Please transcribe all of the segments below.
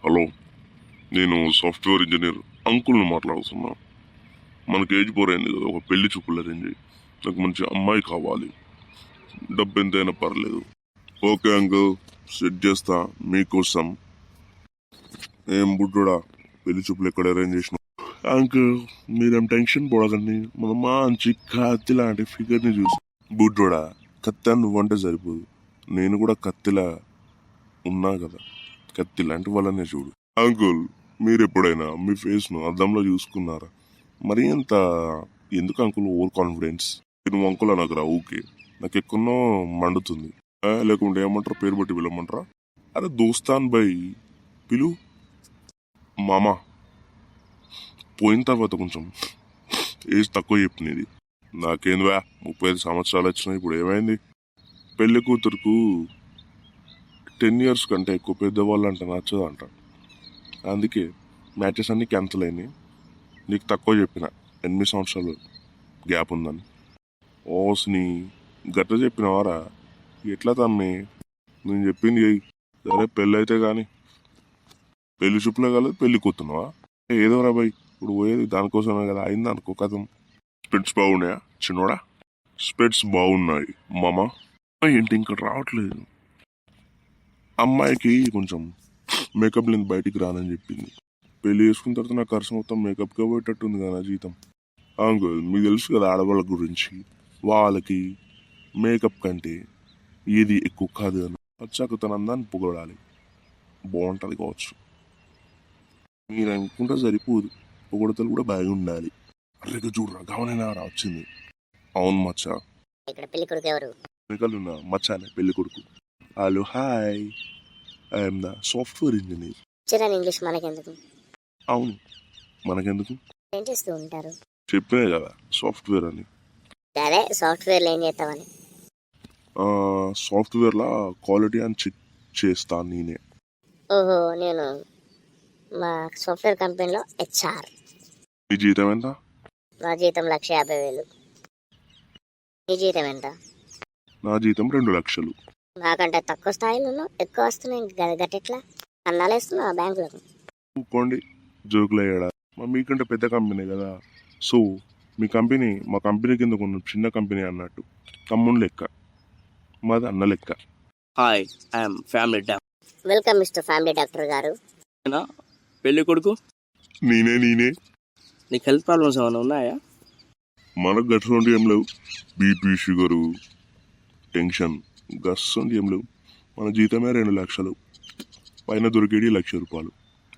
Hello, నేను software engineer అంకుల్ని మాట్లాడుతున్నా. మనకి ఏజ్ బోర్ అయింది కదా, ఒక పెళ్లి చూపులు అరేంజ్ చేయి. నాకు మంచి అమ్మాయి కావాలి, డబ్బు ఎంతైనా పర్లేదు. ఓకే అంకుల్, సెట్ చేస్తా మీకోసం. ఏం బుడ్డోడా, పెళ్లి చూపులు ఎక్కడ అరేంజ్ చేసిన? అంకుల్ మీరేం టెన్షన్ పడకండి, మన మంచి కత్తి లాంటి ఫిగర్ని చూసి. బుడ్డోడా, కత్తి నువ్వంటే సరిపోదు, నేను కూడా కత్తిలా ఉన్నా కదా, కత్తి లాంటి వాళ్ళనే చూడు. అంకుల్, మీరు ఎప్పుడైనా మీ ఫేస్ను అద్దంలో చూసుకున్నారా? మరి ఎంత ఎందుకు అంకుల్ ఓవర్ కాన్ఫిడెన్స్? నువ్వు అంకుల్ అనకు రా, ఊకే నాకు ఎక్కడో మండుతుంది. లేకుంటే ఏమంటారు, పేరు బట్టి పిలవమంటారా? అరే దోస్తాన్ బై పిలు. మామా పోయిన తర్వాత కొంచెం ఏజ్ తక్కువ చెప్పినది. నాకేందివా, 35 సంవత్సరాలు వచ్చినాయి, ఇప్పుడు ఏమైంది? పెళ్లి కూతురుకు 10 years కంటే ఎక్కువ పెద్దవాళ్ళు అంటే నచ్చదంట. అందుకే మ్యాచెస్ అన్నీ క్యాన్సిల్ అయినాయి. నీకు తక్కువ చెప్పిన 8 సంవత్సరాలు గ్యాప్ ఉందని. ఓస్ని గట్ట చెప్పినవారా? ఎట్లా తమ్మి, నేను చెప్పింది చెయ్యి. సరే పెళ్ళి అయితే కానీ పెళ్లి చూపులే కాలేదు, పెళ్లి కూతున్నావా? ఏదో రా బాయ్, ఇప్పుడు పోయేది దానికోసమే కదా, అయింది అనుకో కథం. స్పెట్స్ బాగున్నాయా చిన్నోడా? స్పెట్స్ బాగున్నాయి మామా. ఏంటి ఇంకా రావట్లేదు? అమ్మాయికి కొంచెం మేకప్ లేని బయటికి రానని చెప్పింది. పెళ్లి చేసుకున్న తర్వాత నా ఖర్చు మొత్తం మేకప్గా పోయేటట్టుంది కదా జీతం. అంకుల్ మీకు తెలుసు కదా ఆడవాళ్ళ గురించి, వాళ్ళకి మేకప్ కంటే ఏది ఎక్కువ కాదు అని. వచ్చాక తన అందాన్ని పొగడాలి, బాగుంటుంది కావచ్చు. మీరు అనుకుంటే సరిపోదు, పొగడతలు కూడా బాగా ఉండాలి. అర్రెగా చూడరా, గమనైనా రా వచ్చింది. అవును మచ్చా, ఇక్కడ పెళ్లి కొడుకు ఎవరు? వెనకాలన్న మచ్చానే పెళ్లి కొడుకు. Hello hi, I'm the software engineer. చిరాని ఇంగ్లీష్ మనకెందుకు? అవును, మనకెందుకు? ఏం చేస్తూ ఉంటారు? చెప్పినే కదా సాఫ్ట్వేర్ అని. అదే సాఫ్ట్వేర్లో ఏం చేస్తామని. సాఫ్ట్వేర్లా క్వాలిటీ అని చెక్ చేస్తా నేనే. ఓహో, నేను మా సాఫ్ట్వేర్ కంపెనీలో HR. మీ జీతం ఎంత? నా జీతం 1,50,000. నీ జీతం ఎంత? నా జీతం 2 లక్షలు. నాకంటే తక్కువ స్థాయిలో ఉన్నావు, ఎక్కువ వస్తున్నాయి గట్టెట్లా అన్నాలు వేస్తున్నావు బ్యాంకులకు? ఊకోండి, జోకులు అయ్యాడా? మీకంటే పెద్ద కంపెనీ కదా, సో మీ కంపెనీ మా కంపెనీ కింద కొన్ని చిన్న కంపెనీ అన్నట్టు. తమ్ముడు లెక్క, మాది అన్న లెక్క. Hi, I'm family doctor. Welcome mister family doctor గారు. పెళ్లి కొడుకు, నేనే. నీకు హెల్త్ ప్రాబ్లమ్స్ ఏమైనా ఉన్నాయా? మనకు గట్టు ఏం లేవు, బీపీ షుగరు టెన్షన్ గస్సండి ఏం లేవు. మన జీతమే 2 లక్షలు, పైన దొరికేది 1,00,000 రూపాయలు,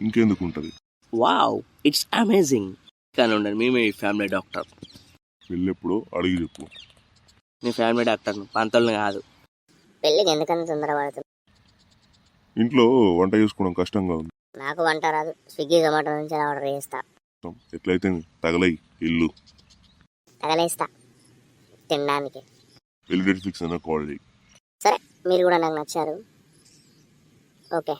ఇంకెందుకు ఉంటుంది? Wow, it's amazing. కానీ ఉండండి, మేమే ఫ్యామిలీ డాక్టర్. వెళ్ళెప్పుడో అడిగి చెప్పు. నీ ఫ్యామిలీ డాక్టర్ పంతల్ని కాదు. పెళ్ళికి ఎందుకంత తొందరపడుతుంది? ఇంట్లో వంట చేసుకోవడం కష్టంగా ఉంది. నాకు వంట రాదు, స్విగ్గీ జొమాటో నుంచి ఆర్డర్ చేస్తా. ఎట్లయితే తగలై ఇల్లు తగలేస్తా తినడానికి. పెళ్లి డేట్ ఫిక్స్ అయినా కాల్ చేయి. సరే, మీరు కూడా నాకు నచ్చారు. ఓకే.